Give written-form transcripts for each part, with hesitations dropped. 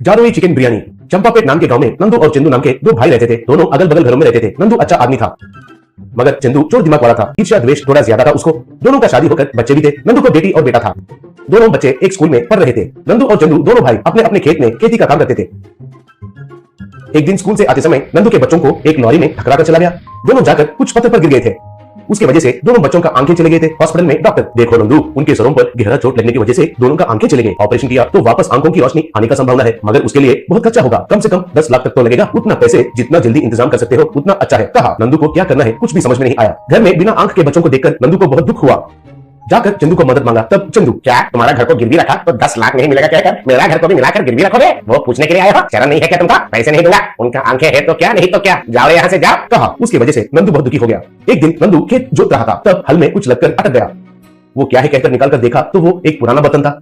जादुई चिकन बिरयानी। चंपापेट नाम के गांव में नंदू और चंदू नाम के दो भाई रहते थे। दोनों अगल बगल घरों में रहते थे। नंदू अच्छा आदमी था, मगर चंदू चोर दिमाग वाला था। ईर्ष्या द्वेष थोड़ा ज्यादा था उसको। दोनों का शादी होकर बच्चे भी थे। नंदू को बेटी और बेटा था। दोनों बच्चे एक स्कूल में पढ़ रहे थे। नंदू और चंदू दोनों भाई अपने अपने खेत में खेती का काम करते थे। एक दिन स्कूल से आते समय नंदू के बच्चों को एक लॉरी में ठकरा कर चला गया। दोनों जाकर कुछ पत्थर पर गिर गए थे। उसकी वजह से दोनों बच्चों का आंखें चले गए थे। हॉस्पिटल में डॉक्टर, देखो नंदू, उनके सरों पर गहरा चोट लगने की वजह से दोनों का आंखें चले गए। ऑपरेशन किया तो वापस आंखों की रोशनी आने का संभावना है, मगर उसके लिए बहुत खर्चा होगा। कम से कम 10 लाख तक तो लगेगा। उतना पैसे जितना जल्दी इंतजाम कर सकते हो उतना अच्छा है। कहा। नंदू को क्या करना है कुछ भी समझ में नहीं आया। घर में बिना आंख के बच्चों को देखकर नंदू को बहुत दुख हुआ। जाकर चंदू को मदद मांगा। तब चंदू, क्या तुम्हारा घर को गिरवी रखा तो 10 लाख नहीं मिलेगा क्या? कर मेरा घर को भी मिलाकर गिरवी रखोगे? वो पूछने के लिए आए हो? शर्म नहीं है क्या तुमका? पैसे नहीं दूंगा। उनका आंखें है तो क्या, नहीं तो क्या, जाओ यहाँ से जाओ। कहा। उसकी वजह से नंदू बहुत दुखी हो गया। एक दिन नंदू खेत जोत रहा था, तब हल में कुछ लगकर अटक गया। वो क्या है कहकर निकाल कर देखा तो वो एक पुराना बर्तन था।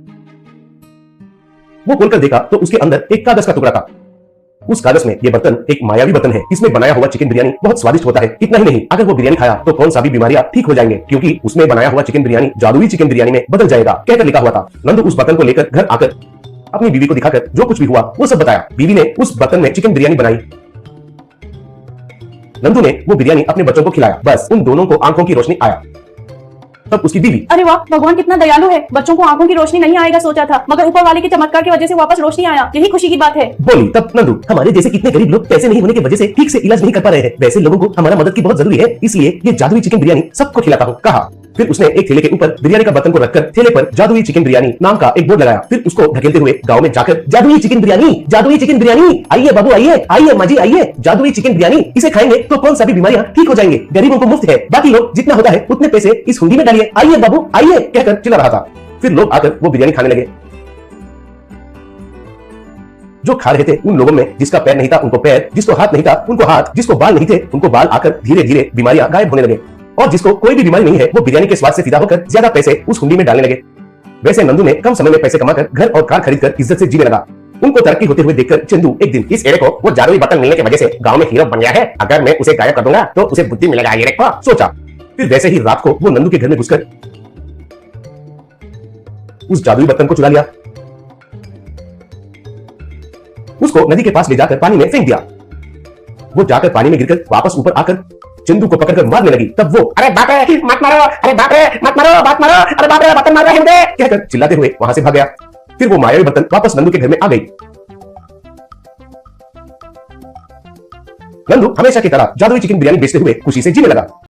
वो खोलकर देखा तो उसके अंदर एक कागज का टुकड़ा था। उस कागज में ये बर्तन एक मायावी बर्तन है। इसमें बनाया हुआ चिकन बिरयानी बहुत स्वादिष्ट होता है। इतना ही नहीं, अगर वो बिरयानी खाया तो कौन सा भी बीमारियां ठीक हो जाएंगे, क्योंकि उसमें बनाया हुआ चिकन बिरयानी जादुई चिकन बिरयानी में बदल जाएगा कहकर लिखा हुआ था। नंदू उस बर्तन को लेकर घर आकर अपनी बीवी को दिखाकर जो कुछ भी हुआ वो सब बताया। बीवी ने उस बर्तन में चिकन बिरयानी बनाई। नंदू ने वो बिरयानी अपने बच्चों को खिलाया। बस उन दोनों को आंखों की रोशनी आया। तब उसकी बीवी, अरे वाह, भगवान कितना दयालु है। बच्चों को आंखों की रोशनी नहीं आएगा सोचा था, मगर ऊपर वाले के चमत्कार की वजह से वापस रोशनी आया। यही खुशी की बात है। बोली। तब नंदू, हमारे जैसे कितने गरीब लोग पैसे नहीं होने की वजह से ठीक से इलाज नहीं कर पा रहे हैं। वैसे लोगों को हमारा मदद की बहुत जरूरी है, इसलिए ये जादुई चिकन बिरयानी सबको खिलाता हूँ। कहा। फिर उसने एक थैले के ऊपर बिरयानी का बर्तन को रखकर थैले पर जादुई चिकन बिरयानी नाम का एक बोर्ड लगाया। फिर उसको धकेलते हुए गांव में जाकर, जादुई चिकन बिरयानी, जादुई चिकन बिरयानी, आइए बाबू आइए, आइए माँ जी आइए, जादुई चिकन बिरयानी, इसे खाएंगे तो कौन सा भी बीमारियां ठीक हो जाएंगे। गरीबों को मुफ्त है, बाकी लोग जितना होता है उतने पैसे इस हुंडी में डालिए, आइए बाबू आइए कहकर चिल्ला रहा था। फिर लोग आकर वो बिरयानी खाने लगे। जो खा रहे थे उन लोगों में जिसका पैर नहीं था उनको पैर, जिसको हाथ नहीं था उनको हाथ, जिसको बाल नहीं थे उनको बाल आकर धीरे धीरे बीमारियां गायब होने लगे। और जिसको कोई भी बीमारी नहीं है वो बिरयानी के स्वाद से फिदा होकर ज्यादा पैसे उस हुंडी में डालने लगे। वैसे नंदू ने कम समय में पैसे कमाकर घर और कार खरीदकर इज्जत से जीने लगा। उनको तरक्की होते हुए देखकर चंदू एक दिन, इस एरे को वो जादुई बर्तन मिलने की वजह से गांव में हीरो बन गया है, अगर मैं उसे गायब कर दूंगा तो उसे बुद्धि मिलेगा एरे को, सोचा। फिर वैसे ही रात को वो नंदू के घर में घुसकर उस जादुई बर्तन को चुरा लिया। उसको नदी के पास ले जाकर पानी में फेंक दिया। वो जाकर पानी में गिरकर वापस ऊपर आकर चंदू को पकड़कर मारने लगी। तब वो, अरे बाप रे मत मारो, अरे बाप रे मत मारो, बात मारो, अरे बाप रे बर्तन मार रहे हैं कहकर चिल्लाते हुए वहां से भाग गया। फिर वो मायावी बर्तन वापस नंदू के घर में आ गई। नंदू हमेशा की तरह जादुई चिकन बिरयानी बेचते हुए खुशी से जीने लगा।